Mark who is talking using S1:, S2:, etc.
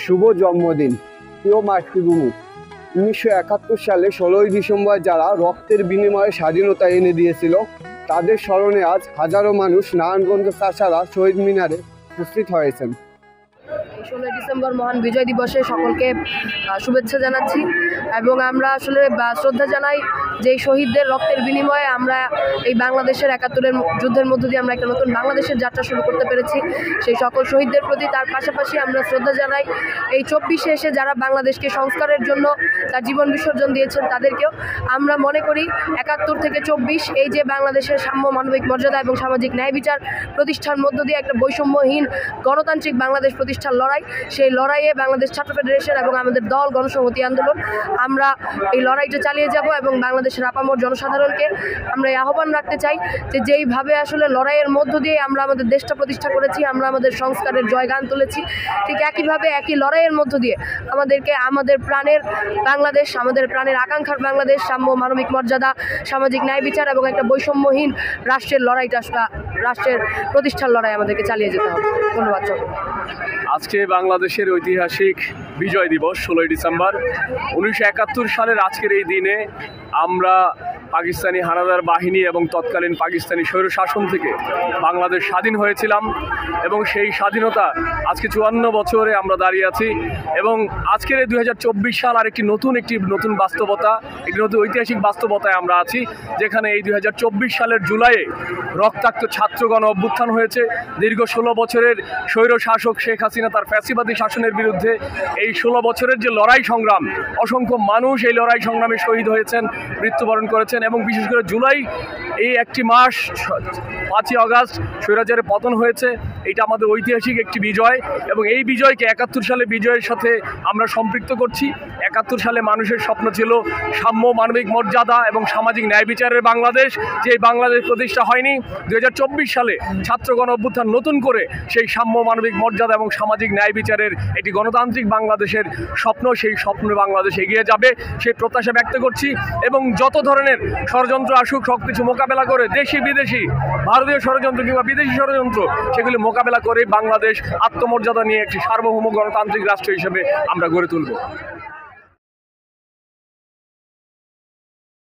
S1: শুভ জন্মদিন প্রিয় মাতৃভূমি। 1971 সালে 16ই ডিসেম্বর যারা রক্তের বিনিময়ে স্বাধীনতা এনে দিয়েছিল, তাদের স্মরণে আজ হাজারো মানুষ নারায়ণগঞ্জ তাছাড়া শহীদ মিনারে উপস্থিত হয়েছেন।
S2: 16ই ডিসেম্বর মহান বিজয় দিবসে সকলকে শুভেচ্ছা জানাচ্ছি এবং আমরা আসলে শ্রদ্ধা জানাই যে শহীদদের রক্তের বিনিময়ে আমরা এই বাংলাদেশের 71-এর যুদ্ধের মধ্য দিয়ে আমরা একটা নতুন বাংলাদেশের যাত্রা শুরু করতে পেরেছি। সেই সকল শহীদদের প্রতি তার পাশাপাশি আমরা শ্রদ্ধা জানাই এই 24-এ এসে যারা বাংলাদেশকে সংস্কারের জন্য তার জীবন বিসর্জন দিয়েছেন তাদেরকেও। আমরা মনে করি 71 থেকে 24 এই যে বাংলাদেশের সাম্য, মানবিক মর্যাদা এবং সামাজিক ন্যায় বিচার প্রতিষ্ঠার মধ্য দিয়ে একটা বৈষম্যহীন গণতান্ত্রিক বাংলাদেশ প্রতিষ্ঠার লড়াই, সেই লড়াইয়ে বাংলাদেশ ছাত্র ফেডারেশন এবং আমাদের দল গণসংহতি আন্দোলন আমরা এই লড়াইটা চালিয়ে যাব এবং বাংলাদেশের আপামর জনসাধারণকে আমরা এই আহ্বান রাখতে চাই যে যেইভাবে আসলে লড়াইয়ের মধ্য দিয়ে আমরা আমাদের দেশটা প্রতিষ্ঠা করেছি, আমরা আমাদের সংস্কারের জয়গান তুলেছি, ঠিক একইভাবে একই লড়াইয়ের মধ্য দিয়ে আমাদেরকে আমাদের প্রাণের বাংলাদেশ, আমাদের প্রাণের আকাঙ্ক্ষার বাংলাদেশ, সাম্য, মানবিক মর্যাদা, সামাজিক ন্যায় বিচার এবং একটা বৈষম্যহীন রাষ্ট্রের লড়াইটা, রাষ্ট্রের প্রতিষ্ঠার লড়াই আমাদেরকে চালিয়ে যেতে হবে। ধন্যবাদ।
S3: আজকে বাংলাদেশের ঐতিহাসিক বিজয় দিবস 16ই ডিসেম্বর 1971 সালের আজকের এই দিনে আমরা পাকিস্তানি হানাদার বাহিনী এবং তৎকালীন পাকিস্তানি স্বৈরশাসন থেকে বাংলাদেশ স্বাধীন হয়েছিলাম এবং সেই স্বাধীনতা আজকে 54 বছরে আমরা দাঁড়িয়ে আছি এবং আজকের এই 2024 সাল আর একটি নতুন বাস্তবতা, একটি নতুন ঐতিহাসিক বাস্তবতায় আমরা আছি, যেখানে এই 2024 সালের জুলাইয়ে রক্তাক্ত ছাত্রগণ অভ্যুত্থান হয়েছে। দীর্ঘ 16 বছরের স্বৈরশাসক শেখ হাসিনা তার ফ্যাসিবাদী শাসনের বিরুদ্ধে এই 16 বছরের যে লড়াই সংগ্রাম, অসংখ্য মানুষ এই লড়াই সংগ্রামে শহীদ হয়েছেন, মৃত্যুবরণ করেছেন এবং বিশেষ করে জুলাই এই একটি মাস 5ই আগস্ট স্বৈরাচারের পতন হয়েছে। এটা আমাদের ঐতিহাসিক একটি বিজয় এবং এই বিজয়কে 71 সালে বিজয়ের সাথে আমরা সম্পৃক্ত করছি। 71 সালে মানুষের স্বপ্ন ছিল সাম্য, মানবিক মর্যাদা এবং সামাজিক ন্যায় বিচারের বাংলাদেশ, যে বাংলাদেশ প্রতিষ্ঠা হয়নি। 2024 সালে ছাত্রগণ অভ্যুত্থান নতুন করে সেই সাম্য, মানবিক মর্যাদা এবং সামাজিক ন্যায় বিচারের একটি গণতান্ত্রিক বাংলাদেশের স্বপ্ন, সেই স্বপ্নে বাংলাদেশ এগিয়ে যাবে সেই প্রত্যাশা ব্যক্ত করছি এবং যত ধরনের ষড়যন্ত্র আসুক সব কিছু মোকাবেলা করে, দেশি বিদেশি, ভারতীয় ষড়যন্ত্র কিংবা বিদেশি ষড়যন্ত্র, সেগুলি মোকাবেলা করে বাংলাদেশ আত্মমর্যাদা নিয়ে একটি সার্বভৌম গণতান্ত্রিক রাষ্ট্র হিসেবে আমরা গড়ে তুলব।